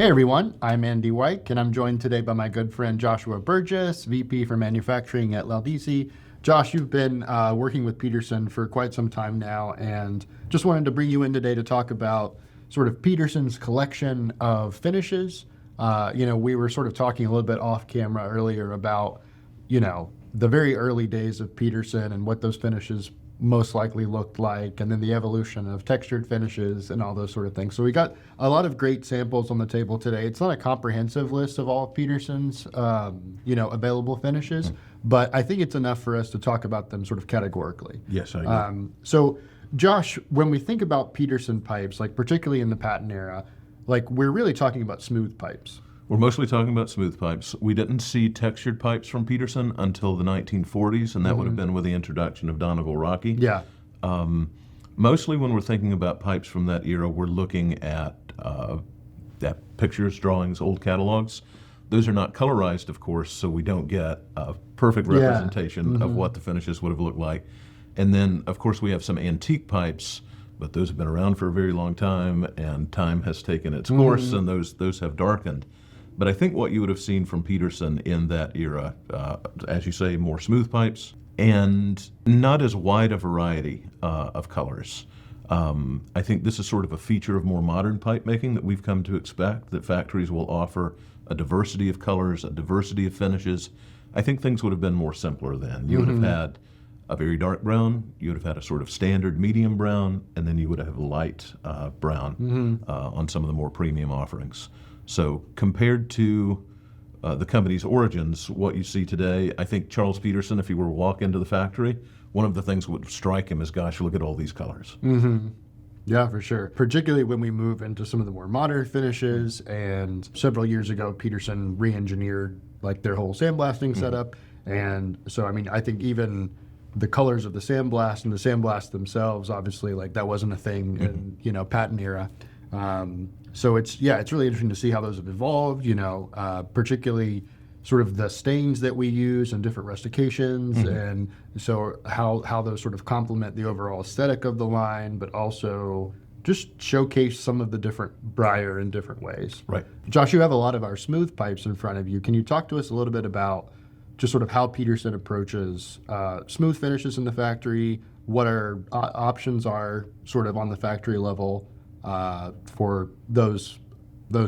Hey everyone, I'm Andy White, and I'm joined today by my good friend Joshua Burgess, VP for Manufacturing at Laldisi. Josh, you've been working with Peterson for quite some time now, and just wanted to bring you in today to talk about sort of Peterson's collection of finishes. We were sort of talking a little bit off camera earlier about, the very early days of Peterson and what those finishes most likely looked like, and then the evolution of textured finishes and all those sort of things. So we got a lot of great samples on the table today. It's not a comprehensive list of all of Peterson's, available finishes, but I think it's enough for us to talk about them sort of categorically. Yes, I agree. So, Josh, when we think about Peterson pipes, like particularly in the patent era, like we're really talking about smooth pipes. We're mostly talking about smooth pipes. We didn't see textured pipes from Peterson until the 1940s, and that would have been with the introduction of Donegal Rocky. Yeah. Mostly when we're thinking about pipes from that era, we're looking at pictures, drawings, old catalogs. Those are not colorized, of course, so we don't get a perfect representation of what the finishes would have looked like. And then, of course, we have some antique pipes, but those have been around for a very long time, and time has taken its course, and those have darkened. But I think what you would have seen from Peterson in that era, as you say, more smooth pipes and not as wide a variety of colors. I think this is sort of a feature of more modern pipe making that we've come to expect, that factories will offer a diversity of colors, a diversity of finishes. I think things would have been more simpler then. You would have had a very dark brown, you would have had a sort of standard medium brown, and then you would have a light brown on some of the more premium offerings. So compared to the company's origins, what you see today, I think Charles Peterson, if he were to walk into the factory, one of the things that would strike him is, gosh, look at all these colors. Yeah, for sure. Particularly when we move into some of the more modern finishes, and several years ago, Peterson re-engineered like their whole sandblasting setup. And so, I think even the colors of the sandblast and the sandblast themselves, obviously, like that wasn't a thing in, patent era. So it's really interesting to see how those have evolved, particularly sort of the stains that we use and different rustications, and so how those sort of complement the overall aesthetic of the line, but also just showcase some of the different briar in different ways. Right. Josh, you have a lot of our smooth pipes in front of you. Can you talk to us a little bit about just sort of how Peterson approaches smooth finishes in the factory, what our options are sort of on the factory level, for those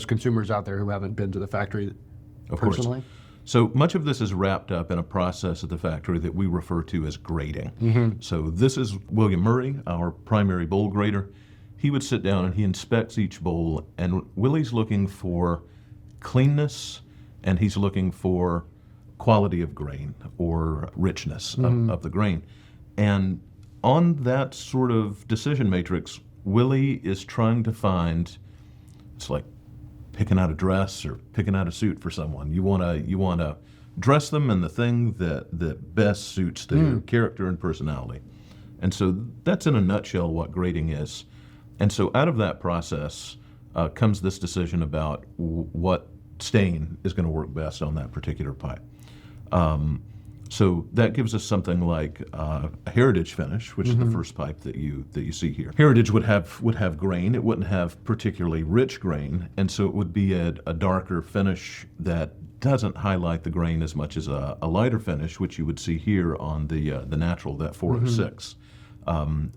consumers out there who haven't been to the factory personally? Course. So much of this is wrapped up in a process at the factory that we refer to as grading. So this is William Murray, our primary bowl grader. He would sit down and he inspects each bowl, and Willie's looking for cleanness, and he's looking for quality of grain or richness of the grain. And on that sort of decision matrix, Willie is trying to find, it's like picking out a dress or picking out a suit for someone. You want to dress them in the thing that best suits their character and personality. And so that's in a nutshell what grading is. And so out of that process comes this decision about what stain is going to work best on that particular pipe. So that gives us something like a heritage finish, which is the first pipe that you see here. Heritage would have grain. It wouldn't have particularly rich grain, and so it would be a darker finish that doesn't highlight the grain as much as a lighter finish, which you would see here on the natural, that 406.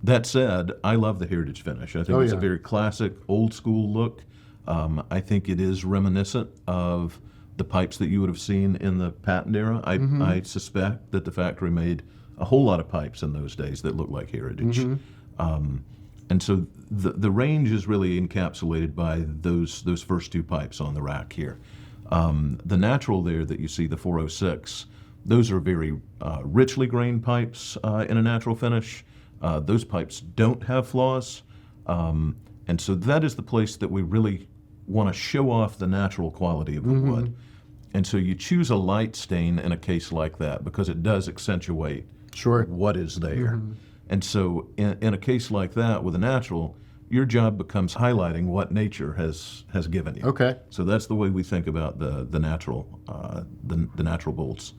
That said, I love the heritage finish. I think it's a very classic, old school look. I think it is reminiscent of the pipes that you would have seen in the patent era. I suspect that the factory made a whole lot of pipes in those days that looked like heritage. And so the range is really encapsulated by those first two pipes on the rack here. The natural there that you see, the 406, those are very richly grained pipes in a natural finish. Those pipes don't have flaws. And so that is the place that we really want to show off the natural quality of the wood. And so you choose a light stain in a case like that because it does accentuate what is there. And so in a case like that with a natural, your job becomes highlighting what nature has given you. Okay. So that's the way we think about the natural bolts.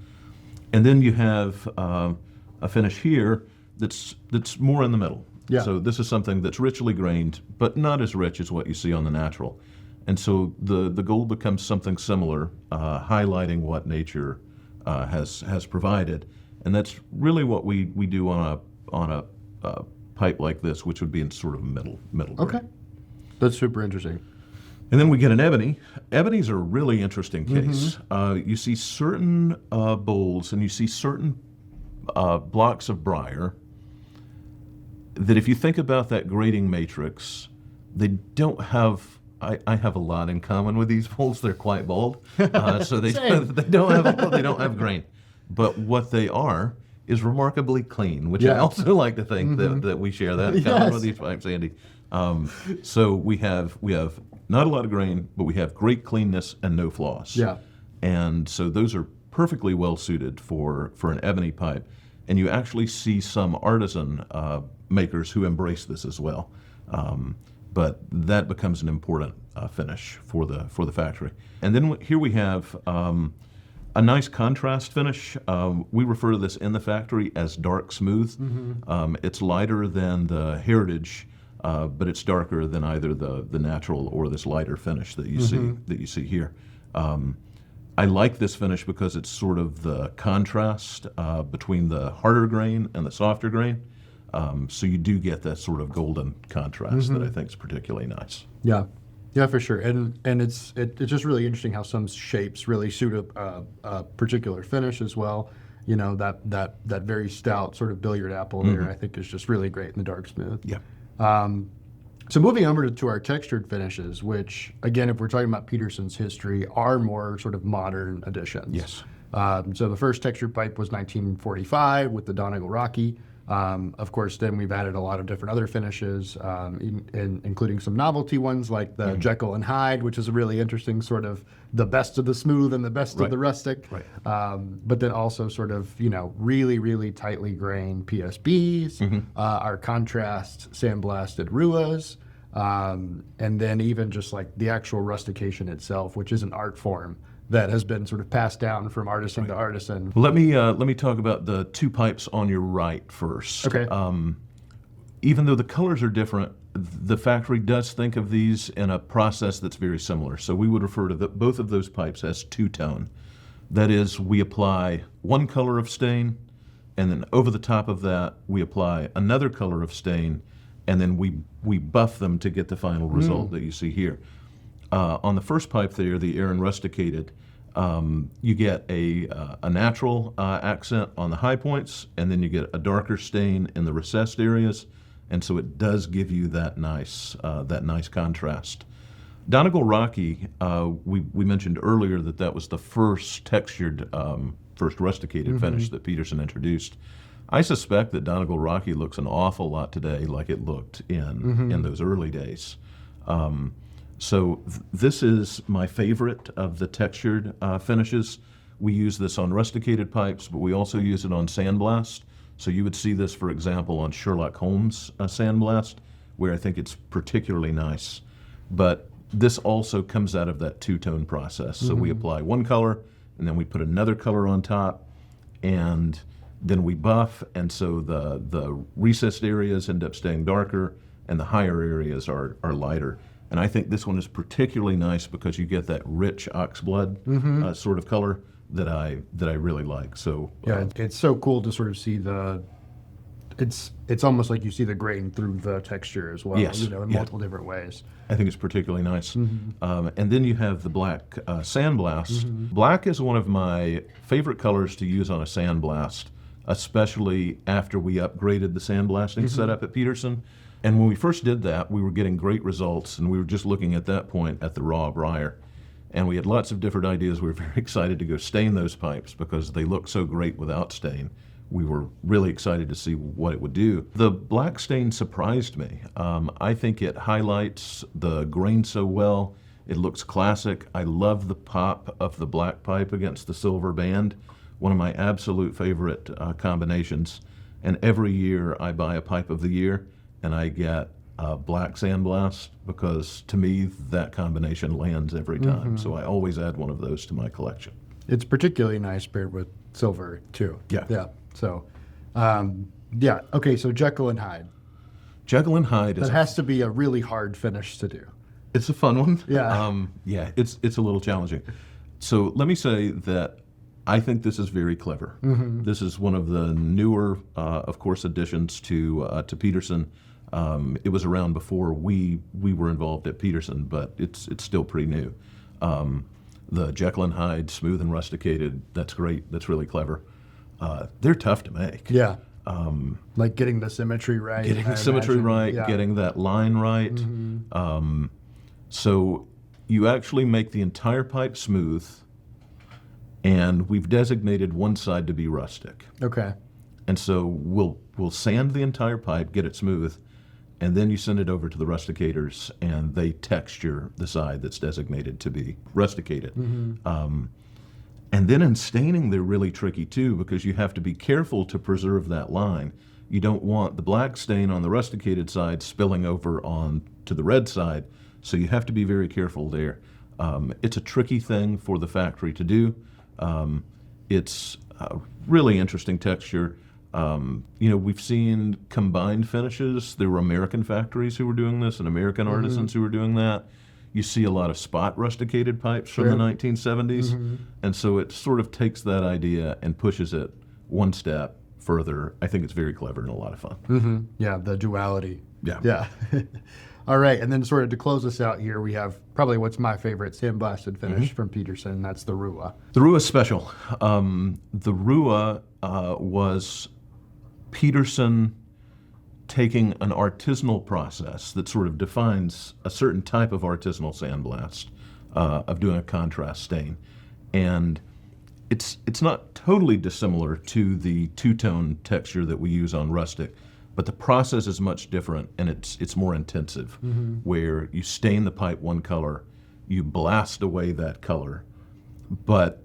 And then you have a finish here that's more in the middle. Yeah. So this is something that's richly grained, but not as rich as what you see on the natural. And so the gold becomes something similar, highlighting what nature has provided. And that's really what we do on a pipe like this, which would be in sort of middle Okay. grade. That's super interesting. And then we get an ebony. Ebony's a really interesting case. You see certain bowls and you see certain blocks of briar that if you think about that grading matrix, they don't have, I have a lot in common with these bowls. They're quite bold. So they don't have grain. But what they are is remarkably clean, which I also like to think that we share that in common with these pipes, Andy. So we have not a lot of grain, but we have great cleanness and no flaws. Yeah. And so those are perfectly well suited for an ebony pipe. And you actually see some artisan makers who embrace this as well. But that becomes an important finish for the factory. And then here we have a nice contrast finish. We refer to this in the factory as dark smooth. It's lighter than the Heritage, but it's darker than either the natural or this lighter finish that you see here. I like this finish because it's sort of the contrast between the harder grain and the softer grain. So you do get that sort of golden contrast that I think is particularly nice. Yeah. Yeah, for sure. And it's just really interesting how some shapes really suit a particular finish as well. You know, that very stout sort of billiard apple there, I think is just really great in the dark smooth. Yeah. So moving over to our textured finishes, which, again, if we're talking about Peterson's history, are more sort of modern additions. Yes. So the first textured pipe was 1945 with the Donegal Rocky. Of course, then we've added a lot of different other finishes, including some novelty ones like the Jekyll and Hyde, which is a really interesting sort of the best of the smooth and the best of the rustic. Right. But then also sort of, really, really tightly grained PSBs, our contrast sandblasted Ruas, and then even just like the actual rustication itself, which is an art form that has been sort of passed down from artisan to artisan. Well, let me talk about the two pipes on your right first. Okay. Even though the colors are different, the factory does think of these in a process that's very similar. So we would refer to both of those pipes as two-tone. That is, we apply one color of stain, and then over the top of that, we apply another color of stain, and then we buff them to get the final result that you see here. On the first pipe there, the Aran Rusticated, you get a natural accent on the high points, and then you get a darker stain in the recessed areas, and so it does give you that nice contrast. Donegal Rocky, we mentioned earlier that was the first textured, first rusticated finish that Peterson introduced. I suspect that Donegal Rocky looks an awful lot today like it looked in those early days. So this is my favorite of the textured finishes. We use this on rusticated pipes, but we also use it on Sandblast. So you would see this, for example, on Sherlock Holmes Sandblast, where I think it's particularly nice. But this also comes out of that two-tone process. So we apply one color, and then we put another color on top, and then we buff, and so the recessed areas end up staying darker, and the higher areas are lighter. And I think this one is particularly nice because you get that rich oxblood sort of color that I really like. So yeah, it's so cool to sort of see it's almost like you see the grain through the texture as well. Yes, in multiple different ways. I think it's particularly nice. And then you have the black Sandblast. Black is one of my favorite colors to use on a Sandblast, especially after we upgraded the sandblasting setup at Peterson. And when we first did that, we were getting great results, and we were just looking at that point at the raw briar. And we had lots of different ideas. We were very excited to go stain those pipes because they look so great without stain. We were really excited to see what it would do. The black stain surprised me. I think it highlights the grain so well. It looks classic. I love the pop of the black pipe against the silver band. One of my absolute favorite combinations. And every year I buy a pipe of the year, and I get a black Sandblast because, to me, that combination lands every time. So I always add one of those to my collection. It's particularly nice paired with silver, too. Yeah. So, okay, so Jekyll and Hyde. Jekyll and Hyde is That has to be a really hard finish to do. It's a fun one. Yeah. Yeah, it's a little challenging. So let me say that I think this is very clever. This is one of the newer, of course, additions to Peterson. It was around before we were involved at Peterson, but it's still pretty new. The Jekyll and Hyde, smooth and rusticated, that's great. That's really clever. They're tough to make. Yeah. Like getting the symmetry right. Getting the I symmetry imagine. right, Yeah. getting that line right. So you actually make the entire pipe smooth, and we've designated one side to be rustic. Okay. And so we'll sand the entire pipe, get it smooth, and then you send it over to the rusticators, and they texture the side that's designated to be rusticated. And then in staining, they're really tricky too, because you have to be careful to preserve that line. You don't want the black stain on the rusticated side spilling over on to the red side, so you have to be very careful there. It's a tricky thing for the factory to do. It's a really interesting texture. We've seen combined finishes. There were American factories who were doing this and American artisans who were doing that. You see a lot of spot rusticated pipes from the 1970s. And so it sort of takes that idea and pushes it one step further. I think it's very clever and a lot of fun. Yeah, the duality. Yeah. Yeah. All right, and then sort of to close us out here, we have probably what's my favorite sandblasted finish from Peterson. That's the Rua. The Rua is special. The Rua was Peterson taking an artisanal process that sort of defines a certain type of artisanal sandblast, of doing a contrast stain. And it's not totally dissimilar to the two-tone texture that we use on rustic, but the process is much different, and it's more intensive, where you stain the pipe one color, you blast away that color, but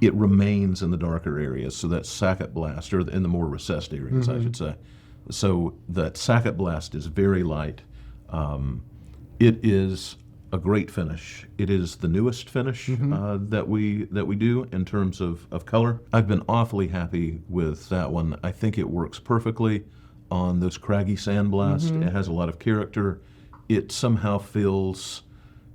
it remains in the darker areas, so that sacket blast, or in the more recessed areas, I should say. So that sacket blast is very light. It is a great finish. It is the newest finish that we do in terms of color. I've been awfully happy with that one. I think it works perfectly on those craggy sandblast. It has a lot of character. It somehow feels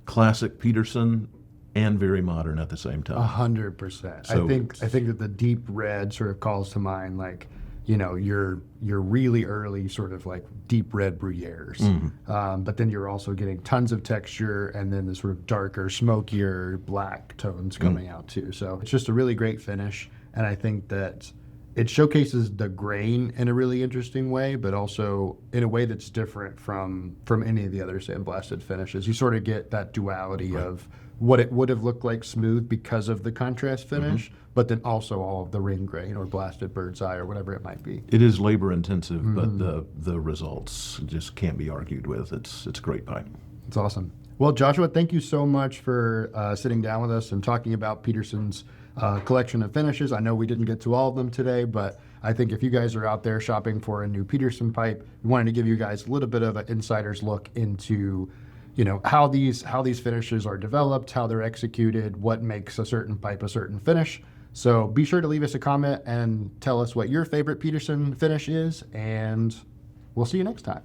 classic Peterson and very modern at the same time. 100%. So- I think that the deep red sort of calls to mind, like, your really early sort of like deep red Bruyères. But then you're also getting tons of texture, and then the sort of darker, smokier black tones coming out too. So it's just a really great finish, and I think that it showcases the grain in a really interesting way, but also in a way that's different from any of the other sandblasted finishes. You sort of get that duality of what it would have looked like smooth because of the contrast finish, but then also all of the ring grain or blasted bird's eye or whatever it might be. It is labor intensive, but the results just can't be argued with. It's a great pipe. It's awesome. Well, Joshua, thank you so much for sitting down with us and talking about Peterson's collection of finishes. I know we didn't get to all of them today, but I think if you guys are out there shopping for a new Peterson pipe, we wanted to give you guys a little bit of an insider's look into how these finishes are developed, how they're executed, what makes a certain pipe a certain finish. So be sure to leave us a comment and tell us what your favorite Peterson finish is, and we'll see you next time.